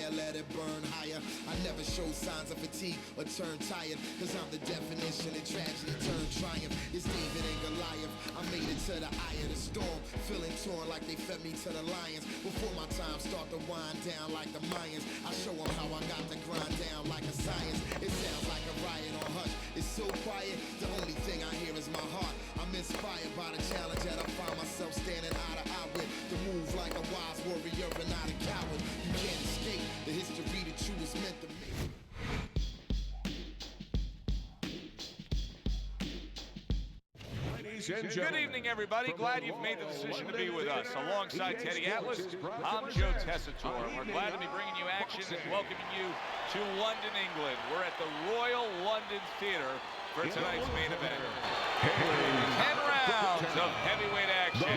fire, let it burn higher. I never show signs of fatigue or turn tired, cause I'm the definition of tragedy turned triumph. It's David and Goliath. I made it to the eye of the storm, feeling torn like they fed me to the lions. Before my time start to wind down like the Mayans, I show them how I got to grind down like a science. It sounds like a riot on hush. It's so quiet, the only thing I hear is my heart. I'm inspired by the challenge that I find myself standing eye to eye with. To move like a wise warrior and not a coward. You can't escape the history that you was meant to make. Good evening, everybody. Glad you've made the decision to be with us. Alongside Teddy Atlas, I'm Joe Tessitore. We're glad to be bringing you action and welcoming you to London, England. We're at the Royal London Theatre for tonight's main event. 10 rounds of heavyweight action.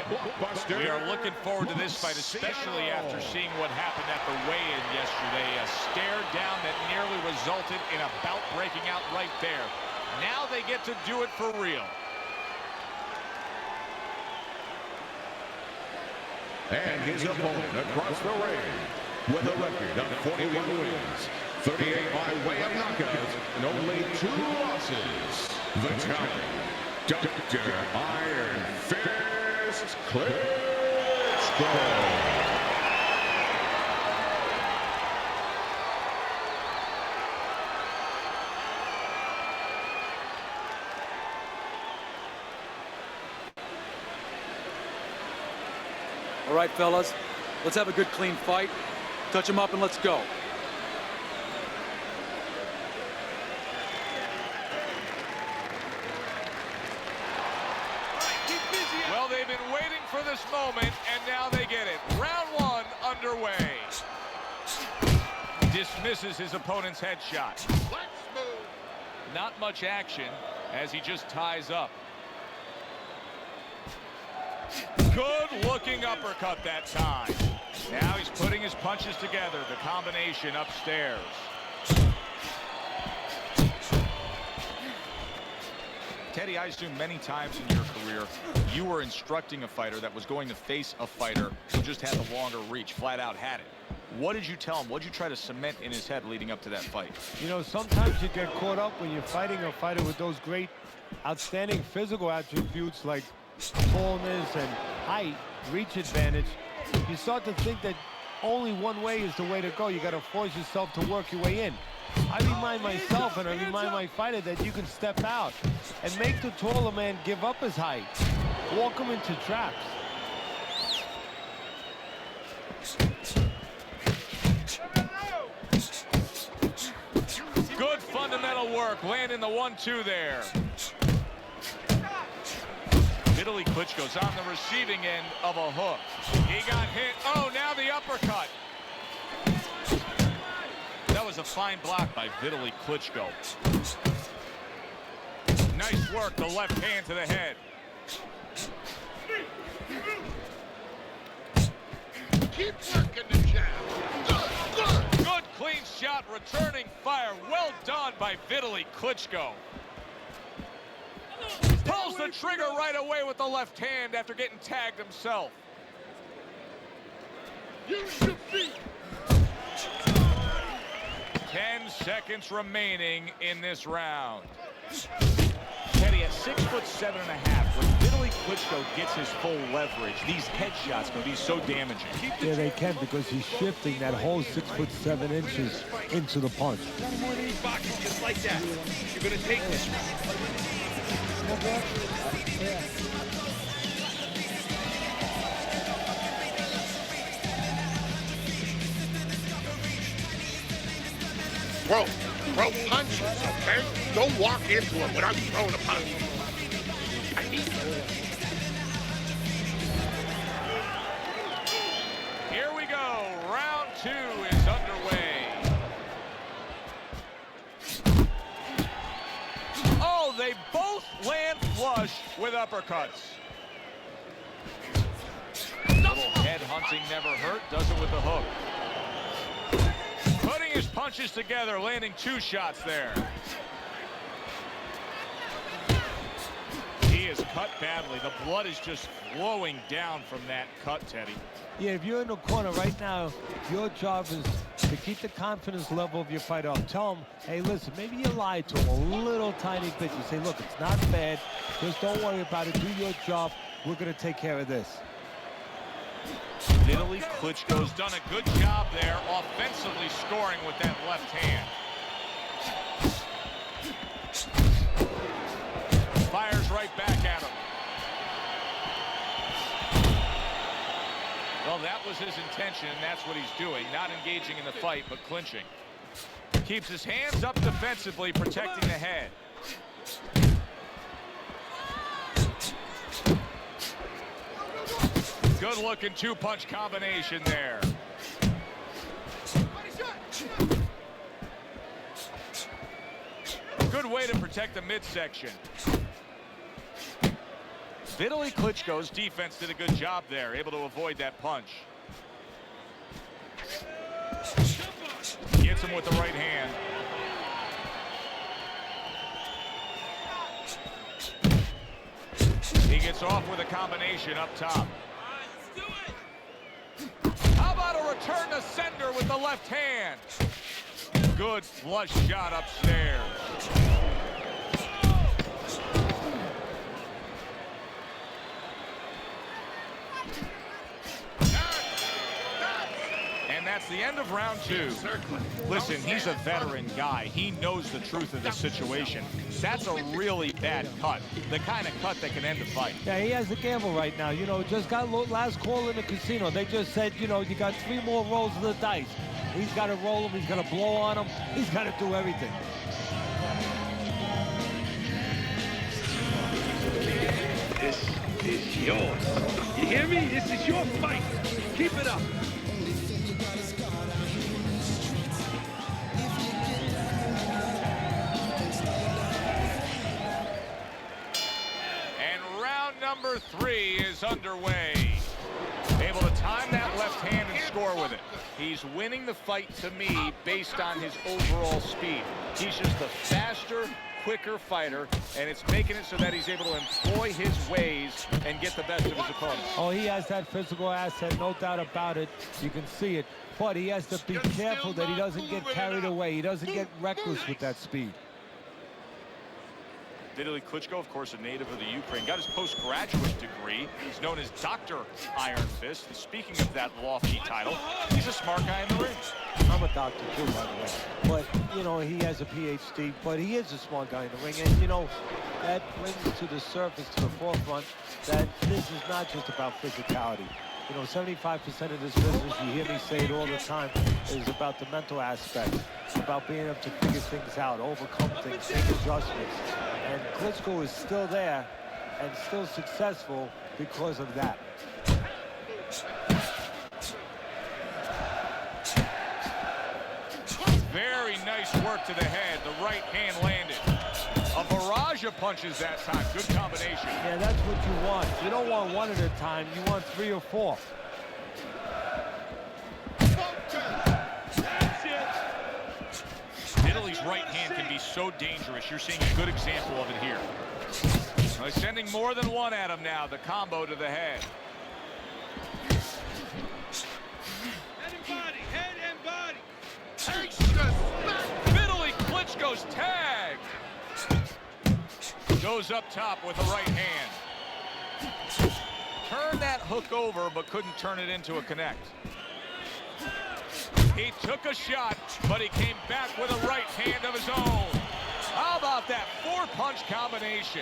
We are looking forward to this fight, especially after seeing what happened at the weigh-in yesterday. A stare down that nearly resulted in a bout breaking out right there. Now they get to do it for real. And his opponent across the ring with a record of 41 wins, 38 by way of knockouts, and only 2 losses. The challenger, Dr. Iron Fist Klitschko. All right, fellas, let's have a good, clean fight. Touch him up and let's go. Well, they've been waiting for this moment, and now they get it. Round 1 underway. Dismisses his opponent's headshot. Not much action as he just ties up. Good-looking uppercut that time. Now he's putting his punches together, the combination upstairs. Teddy, I assume many times in your career, you were instructing a fighter that was going to face a fighter who just had the longer reach, flat out had it. What did you tell him? What did you try to cement in his head leading up to that fight? You know, sometimes you get caught up when you're fighting a fighter with those great, outstanding physical attributes like tallness and height, reach advantage. You start to think that only one way is the way to go. You got to force yourself to work your way in. I remind myself and I remind my fighter that you can step out and make the taller man give up his height. Walk him into traps. Good fundamental work, landing the 1-2 there. Vitaly Klitschko's on the receiving end of a hook. He got hit. Oh, now the uppercut. That was a fine block by Vitaly Klitschko. Nice work, the left hand to the head. Keep working the jab. Good clean shot, returning fire. Well done by Vitaly Klitschko. Pulls the trigger right away with the left hand after getting tagged himself. Use your feet. 10 seconds remaining in this round. Teddy, at 6'7.5", when Vitaly Klitschko gets his full leverage, these headshots can be so damaging. Yeah, they can, because he's shifting that whole 6'7" into the punch. Boxing just like that. You're gonna take this. Throw punches, okay? Don't walk into it without throwing a punch. I need that. Here we go. Round 2 is underway. Oh, they both land flush with uppercuts. Little head hunting never hurt. Does it with the hook. Putting his punches together, landing 2 shots there. He is cut badly. The blood is just flowing down from that cut, Teddy. Yeah, if you're in the corner right now, your job is to keep the confidence level of your fighter up. Tell him, hey, listen, maybe you lied to him a little tiny bit. You say, look, it's not bad. Just don't worry about it. Do your job. We're going to take care of this. Vitaly Klitschko's done a good job there offensively scoring with that left hand. Fires right back at him. Well, that was his intention, and that's what he's doing. Not engaging in the fight, but clinching. Keeps his hands up defensively, protecting the head. Good-looking two-punch combination there. Good way to protect the midsection. Vitaly Klitschko's defense did a good job there, able to avoid that punch. Gets him with the right hand. He gets off with a combination up top. How about a return to sender with the left hand? Good flush shot upstairs. And that's the end of round two. Listen, he's a veteran guy. He knows the truth of the situation. That's a really bad cut. The kind of cut that can end the fight. Yeah, he has a gamble right now. You know, just got last call in the casino. They just said, you know, you got 3 more rolls of the dice. He's got to roll them. He's got to blow on them. He's got to do everything. This is yours. You hear me? This is your fight. Keep it up. And round number 3 is underway. Able to time that left hand and score with it. He's winning the fight to me based on his overall speed. He's just a faster, quicker fighter, and it's making it so that he's able to employ his ways and get the best of his opponent. Oh, he has that physical asset, no doubt about it. You can see it. But he has to be careful that he doesn't get carried away. He doesn't get reckless with that speed. Vitaly Klitschko, of course, a native of the Ukraine, got his postgraduate degree. He's known as Dr. Iron Fist. And speaking of that lofty title, he's a smart guy in the ring. I'm a doctor too, by the way. But, you know, he has a PhD, but he is a smart guy in the ring. And, you know, that brings to the surface, to the forefront, that this is not just about physicality. You know, 75% of this business, you hear me say it all the time, is about the mental aspect. It's about being able to figure things out, overcome things, make adjustments. And Klitschko is still there and still successful because of that. Very nice work to the head. The right hand landed. A barrage of punches that time. Good combination. Yeah, that's what you want. You don't want 1 at a time. You want 3 or 4. Vitaly's right hand can be so dangerous. You're seeing a good example of it here. Well, he's sending more than one at him now. The combo to the head. Head and body. Head and body. Vitaly Klitschko's tagged. Goes up top with the right hand. Turned that hook over, but couldn't turn it into a connect. He took a shot, but he came back with a right hand of his own. How about that 4-punch combination?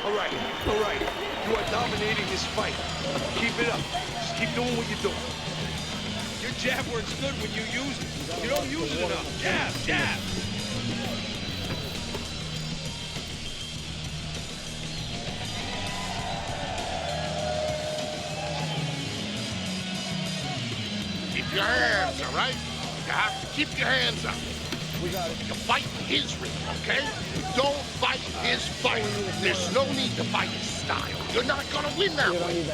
All right. You are dominating this fight. Keep it up. Just keep doing what you're doing. Your jab works good when you use it. You don't use it enough. Jab, jab. Keep your hands, all right? You have to keep your hands up. We got it. You fight his rhythm, okay? You don't fight his fight. There's no need to fight his style. You're not gonna win that way.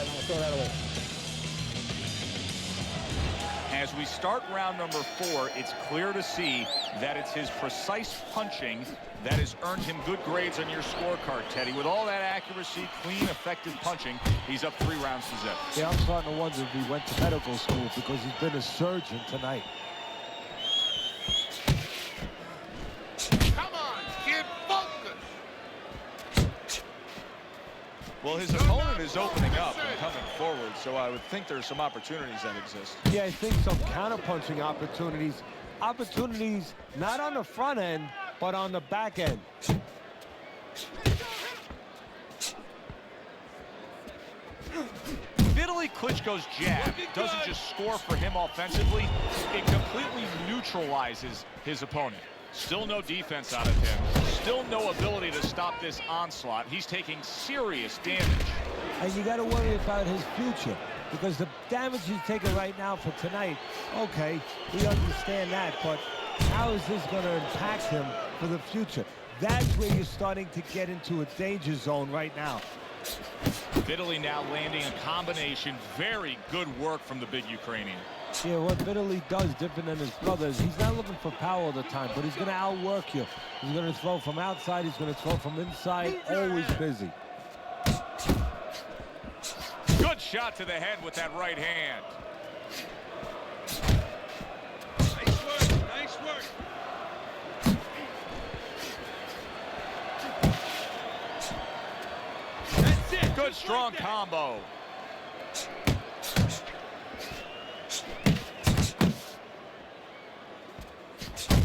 And As we start round number 4, it's clear to see that it's his precise punching that has earned him good grades on your scorecard, Teddy. With all that accuracy, clean, effective punching, he's up 3 rounds to 0. Yeah, I'm starting to wonder if he went to medical school because he's been a surgeon tonight. Come on, kid, focus. Well, his opponent is opening up and coming forward, so I would think there's some opportunities that exist. Yeah, I think some counter-punching opportunities. Opportunities not on the front end, but on the back end. Vitaly Klitschko's jab doesn't just score for him offensively, it completely neutralizes his opponent. Still no defense out of him. Still no ability to stop this onslaught. He's taking serious damage. And you got to worry about his future because the damage he's taking right now for tonight, okay, we understand that, but how is this going to impact him for the future? That's where you're starting to get into a danger zone right now. Vitaly now landing a combination. Very good work from the big Ukrainian. Yeah, what Vitaly does different than his brothers, he's not looking for power all the time, but he's going to outwork you. He's going to throw from outside, he's going to throw from inside, always busy. Good shot to the head with that right hand. Nice work, nice work. That's it. Good strong combo.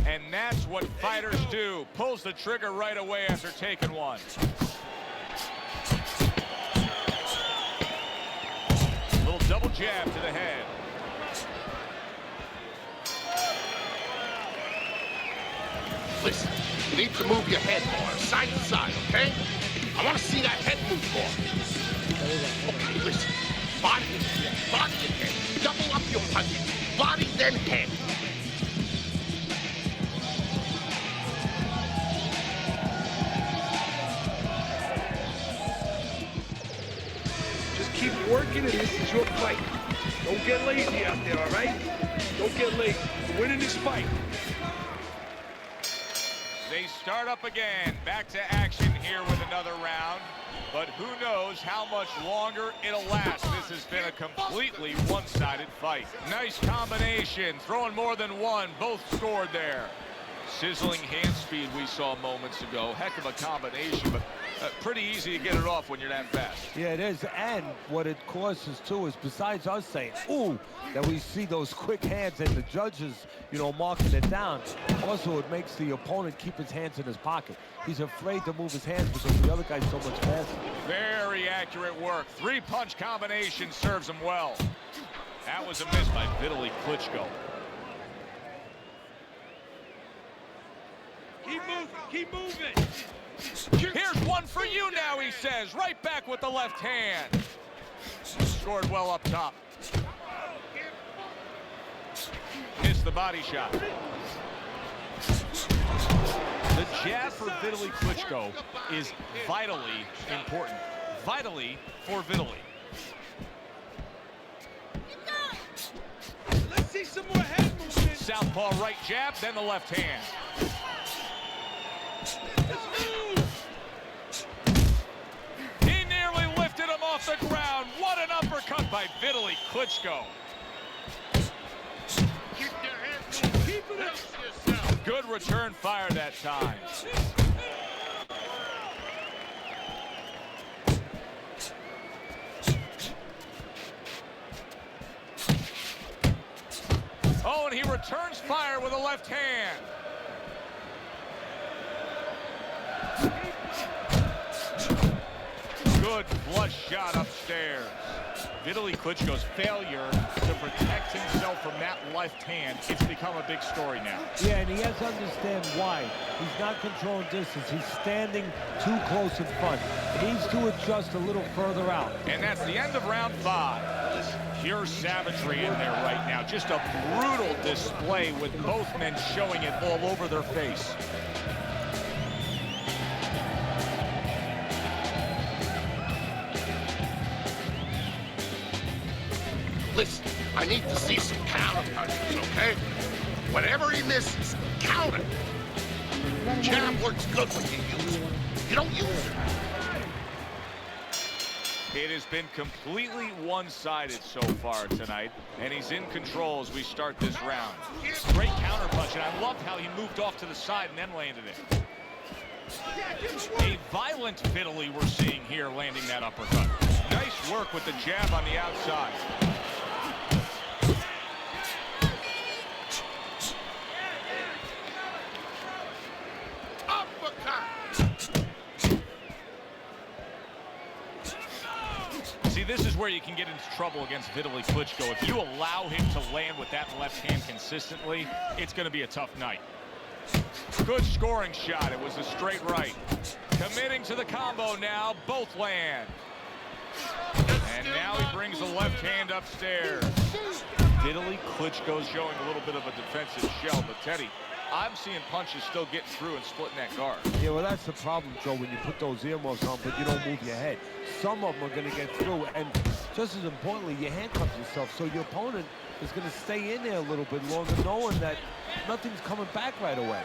And that's what fighters do. Pulls the trigger right away after taking one. Little double jab to the head. Listen, you need to move your head more, side to side, okay? I want to see that head move more. Okay, listen. Body and head. Double up your punches. Body, then head. Just keep working, and this is your fight. Don't get lazy out there, all right? Don't get lazy. We're winning this fight. They start up again. Back to action here with another round. But who knows how much longer it'll last. This has been a completely one-sided fight. Nice combination. Throwing more than one. Both scored there. Sizzling hand speed we saw moments ago. Heck of a combination, but pretty easy to get it off when you're that fast. Yeah, it is. And what it causes, too, is besides us saying, ooh, that we see those quick hands and the judges, you know, marking it down, also it makes the opponent keep his hands in his pocket. He's afraid to move his hands because the other guy's so much faster. Very accurate work. 3-punch combination serves him well. That was a miss by Vitaly Klitschko. Keep moving, keep moving. Here's one for you now, he says. Right back with the left hand. Scored well up top. Missed the body shot. The jab for Vitaly Klitschko is vitally important. Vitally for Vitaly. Let's see some more head movement. Southpaw right jab, then the left hand. He nearly lifted him off the ground. What an uppercut by Vitaly Klitschko. Keep your hands moving. Keep it up. Yourself. Good return fire that time. Oh, and he returns fire with a left hand. Good flush shot upstairs. Vitaly Klitschko's failure to protect himself from that left hand, it's become a big story now. Yeah, and he has to understand why. He's not controlling distance. He's standing too close in front. He needs to adjust a little further out. And that's the end of round 5. Pure savagery in there right now. Just a brutal display with both men showing it all over their face. Listen, I need to see some counter punches, okay? Whenever he misses, counter. Jab works good when you use it. You don't use it. It has been completely one-sided so far tonight, and he's in control as we start this round. Great counter punch, and I loved how he moved off to the side and then landed it. A violent Vitaly we're seeing here, landing that uppercut. Nice work with the jab on the outside. See, this is where you can get into trouble against Vitaly Klitschko. If you allow him to land with that left hand consistently, it's going to be a tough night. Good scoring shot. It was a straight right. Committing to the combo now. Both land. And now he brings the left hand upstairs. Vitaly Klitschko's showing a little bit of a defensive shell, but Teddy, I'm seeing punches still getting through and splitting that guard. Yeah, well, that's the problem, Joe, when you put those earmuffs on, but you don't move your head. Some of them are going to get through, and just as importantly, you handcuff yourself, so your opponent is going to stay in there a little bit longer, knowing that nothing's coming back right away.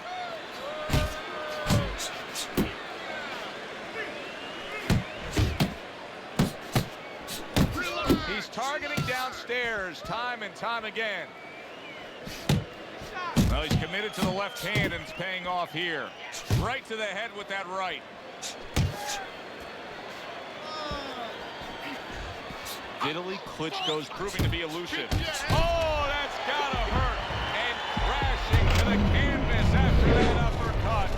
He's targeting downstairs time and time again. Well, he's committed to the left hand, and it's paying off here. Right to the head with that right. Vitaly Klitschko's proving to be elusive. Oh, that's gotta hurt. And crashing to the canvas after that uppercut.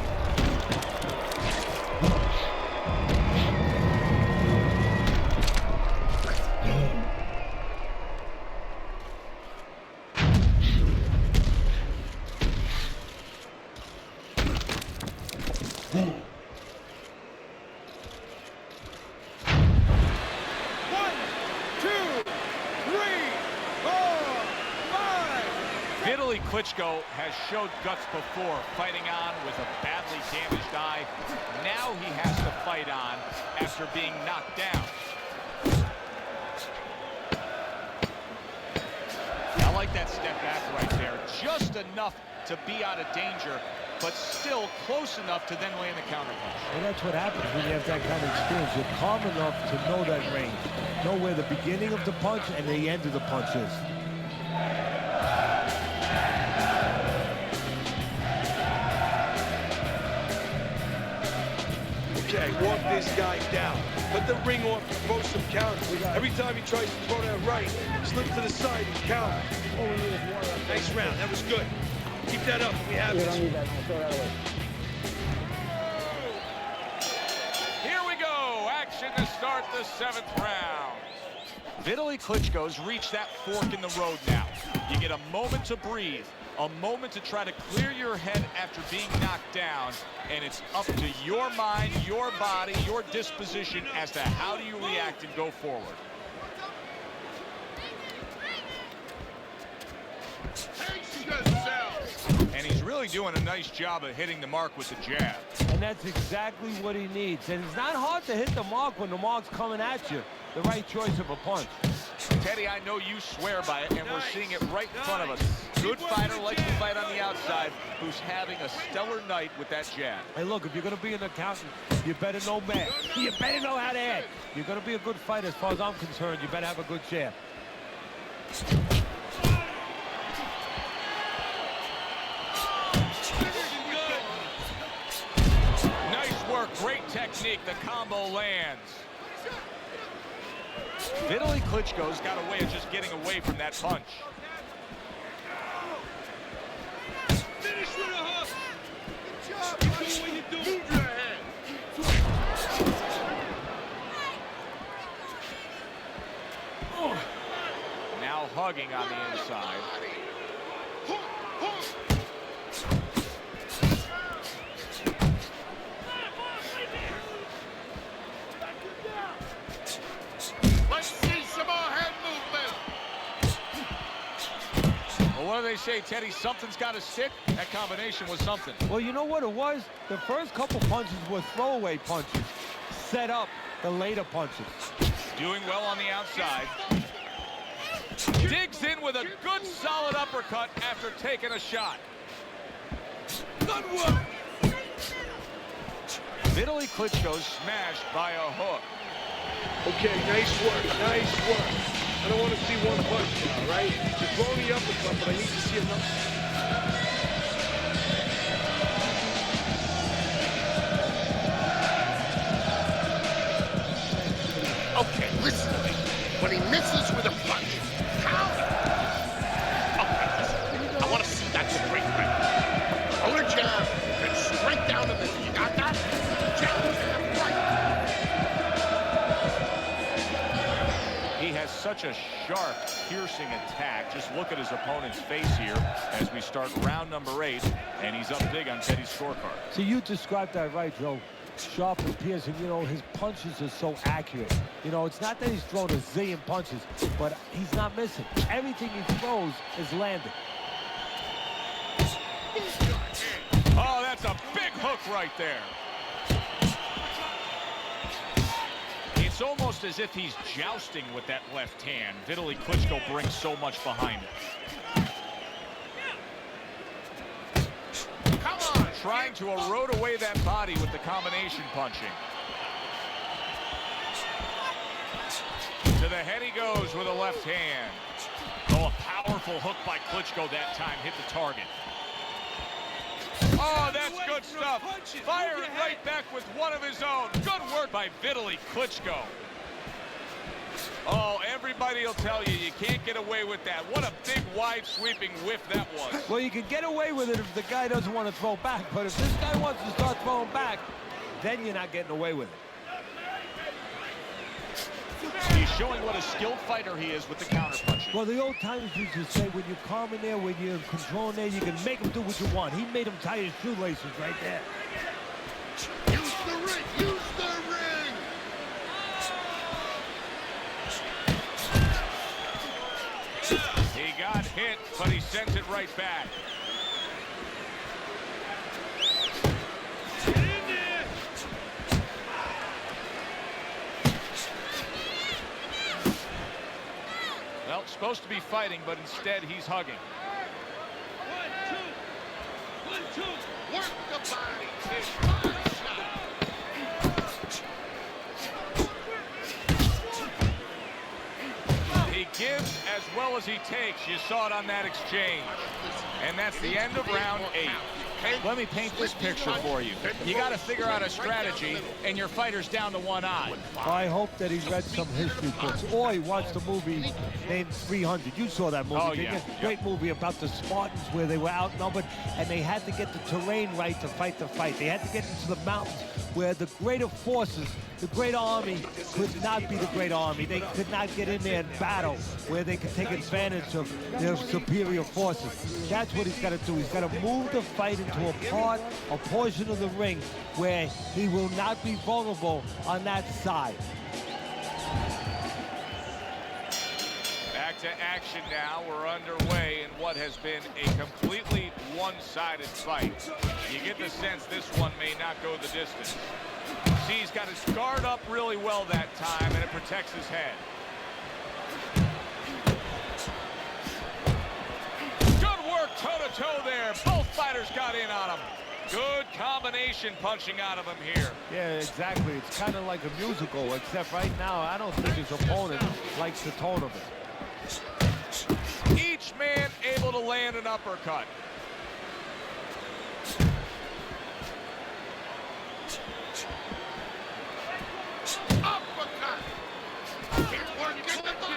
Vitaly Klitschko has showed guts before, fighting on with a badly damaged eye. Now he has to fight on after being knocked down. I like that step back right there. Just enough to be out of danger, but still close enough to then land the counter punch. And that's what happens when you have that kind of experience. You're calm enough to know that range. Know where the beginning of the punch and the end of the punch is. Okay, walk this guy down. Let the ring off and throw some counters. Every time he tries to throw that right, slip to the side and counter. Nice round. That was good. Keep that up. We have this. Here we go. Action to start the 7th round. Vitaly Klitschko's reached that fork in the road now. You get a moment to breathe, a moment to try to clear your head after being knocked down, and it's up to your mind, your body, your disposition as to how do you react and go forward. And he's really doing a nice job of hitting the mark with the jab. And that's exactly what he needs. And it's not hard to hit the mark when the mark's coming at you. The right choice of a punch. Teddy, I know you swear by it, and we're seeing it right in front of us. Good fighter, likes to fight on the outside, who's having a stellar night with that jab. Hey, look, if you're going to be an accountant, you better know math. You better know how to add. You're going to be a good fighter, as far as I'm concerned. You better have a good jab. Nice work, great technique. The combo lands. Vitaly Klitschko's got a way of just getting away from that punch. Finish with a hook. Good job. Keep doing what you do. Move your head. Now hugging on the inside. Let's see some more head movement. Well, what do they say, Teddy? Something's got to stick. That combination was something. Well, you know what it was? The first couple punches were throwaway punches. Set up the later punches. Doing well on the outside. Digs in with a good solid uppercut after taking a shot. Good work. Vitaly Klitschko smashed by a hook. Okay, nice work, nice work. I don't want to see one punch now, right? You're throwing the uppercut, but I need to see enough. Okay, listen to me. When he misses with a punch, counter. Okay, listen. I want to see that straight right. Hold a jab, then straight down the middle. You got that? Jab, jab, right. He has such a sharp, piercing attack. Just look at his opponent's face here as we start round number 8, and he's up big on Teddy's scorecard. See, you described that right, Joe. Sharp and piercing, you know, his punches are so accurate. You know, it's not that he's thrown a zillion punches, but he's not missing. Everything he throws is landing. Oh, that's a big hook right there. It's almost as if he's jousting with that left hand. Vitaly Klitschko brings so much behind it. Come on. Trying to erode away that body with the combination punching. To the head he goes with a left hand. Oh, a powerful hook by Klitschko that time hit the target. Oh, that's good stuff. Firing right back with one of his own. Good work by Vitaly Klitschko. Oh, everybody will tell you, you can't get away with that. What a big, wide, sweeping whiff that was. Well, you can get away with it if the guy doesn't want to throw back, but if this guy wants to start throwing back, then you're not getting away with it. He's showing what a skilled fighter he is with the counter punching. Well, the old timers used to say, when you're calm in there, when you're in control in there, you can make him do what you want. He made him tie his shoelaces right there. Use the ring, use the ring. He got hit, but he sends it right back. Get in there. Well, supposed to be fighting, but instead he's hugging. 1, 2. 1, 2. Work the body. His body shot. He gives as well as he takes. You saw it on that exchange. And that's the end of round 8. Let me paint this picture for you. You got to figure out a strategy, and your fighter's down to one eye. Well, I hope that he read some history books, or he watched a movie named 300. You saw that movie, Oh, didn't yeah. you? Great movie about the Spartans where they were outnumbered, and they had to get the terrain right to fight the fight. They had to get into the mountains where the greater forces, the great army, could not be the great army. They could not get in there and battle where they could take advantage of their superior forces. That's what he's got to do. He's got to move the fight into a portion of the ring where he will not be vulnerable on that side. Back to action now. We're underway in what has been a completely one-sided fight. You get the sense this one may not go the distance. See, he's got his guard up really well that time, and it protects his head. Good work toe-to-toe there. Both fighters got in on him. Good combination punching out of him here. Yeah, exactly. It's kind of like a musical, except right now, I don't think his opponent likes the tone of it. Each man able to land an uppercut. Uppercut. Keep working the body.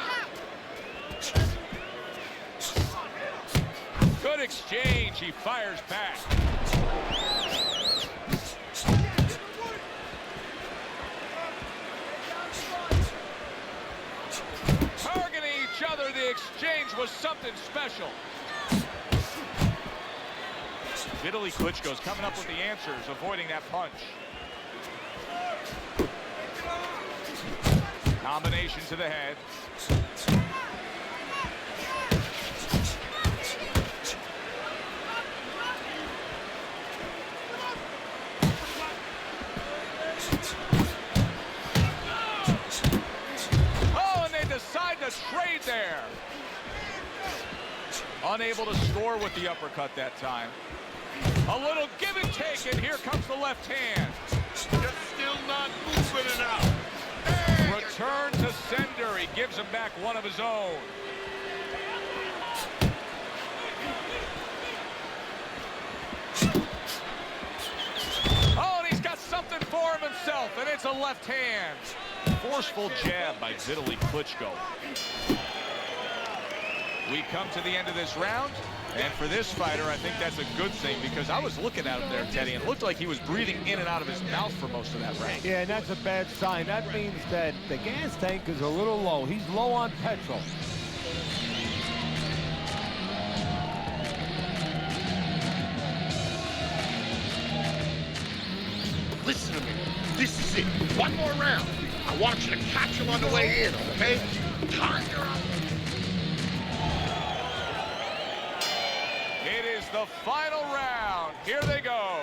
Good exchange. He fires back. Targeting each other, the exchange was something special. Vitaly Klitschko's coming up with the answers, avoiding that punch. Combination to the head. Oh, and they decide to trade there. Unable to score with the uppercut that time. A little give and take, and here comes the left hand. You're still not moving enough. Hey, Return to sender. He gives him back one of his own. Oh, and he's got something for him himself, and it's a left hand. Forceful jab by Vitaly Klitschko. We come to the end of this round, and for this fighter, I think that's a good thing, because I was looking at him there, Teddy, and it looked like he was breathing in and out of his mouth for most of that round. Yeah, and that's a bad sign. That means that the gas tank is a little low. He's low on petrol. listen to me. This is it. One more round. I want you to catch him on the way in, okay? Time your up. It is the final round. Here they go.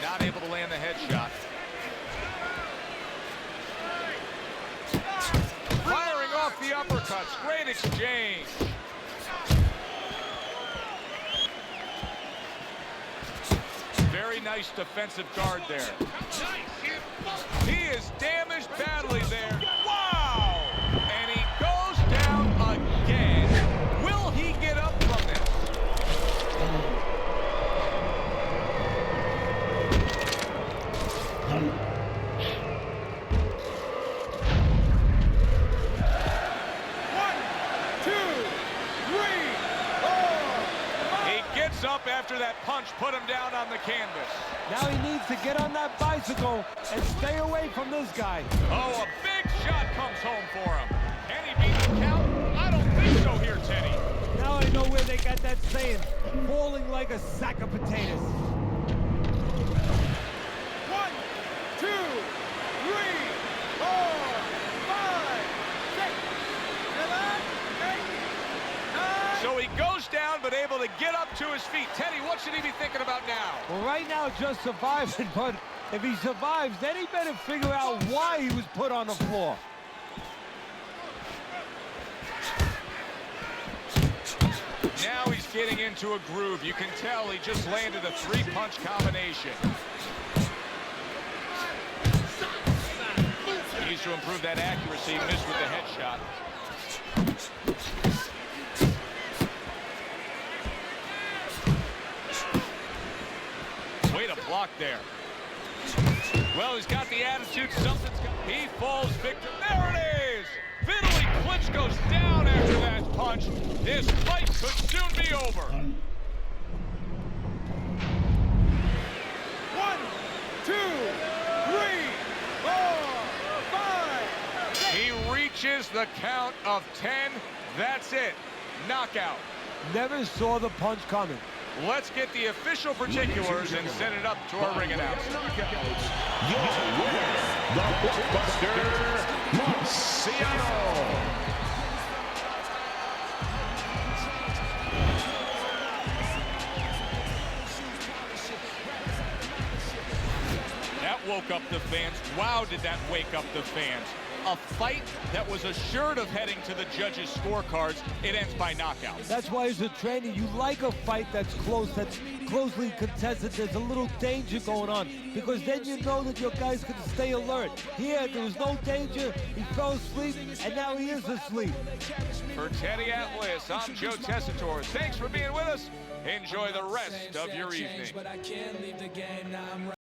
Not able to land the headshot. Firing off the uppercuts. Great exchange. Very nice defensive guard there. He is damaged badly there. Wow! And he goes down again. Will he get up from this? Up after that punch put him down on the canvas. Now he needs to get on that bicycle and stay away from this guy. Oh, a big shot comes home for him. Can he beat the count? I don't think so here, Teddy. Now I know where they got that saying, falling like a sack of potatoes. 1, 2, 3, 4, 5, 6, 7, 8, 9. So he goes down, but able to get up to his feet. Teddy, what should he be thinking about now? Well, right now, just surviving, but if he survives, then he better figure out why he was put on the floor. Now he's getting into a groove. You can tell he just landed a 3-punch combination. He needs to improve that accuracy. Missed with the headshot. Way to block there. Well, he's got the attitude. Something's got. He falls victim. There it is. Vitaly Klitschko's down after that punch. This fight could soon be over. 1, 2, 3, 4, 5. He reaches the count of 10. That's it. Knockout. Never saw the punch coming. Let's get the official particulars and send it up to our ring announcer. Your winner, the Blockbuster Marciano. That woke up the fans. Wow, did that wake up the fans. A fight that was assured of heading to the judges' scorecards. It ends by knockout. That's why as a trainer, you like a fight that's close, that's closely contested. There's a little danger going on, because then you know that your guys can stay alert. Here, there was no danger. He fell asleep, and now he is asleep. For Teddy Atlas, I'm Joe Tessitore. Thanks for being with us. Enjoy the rest of your evening.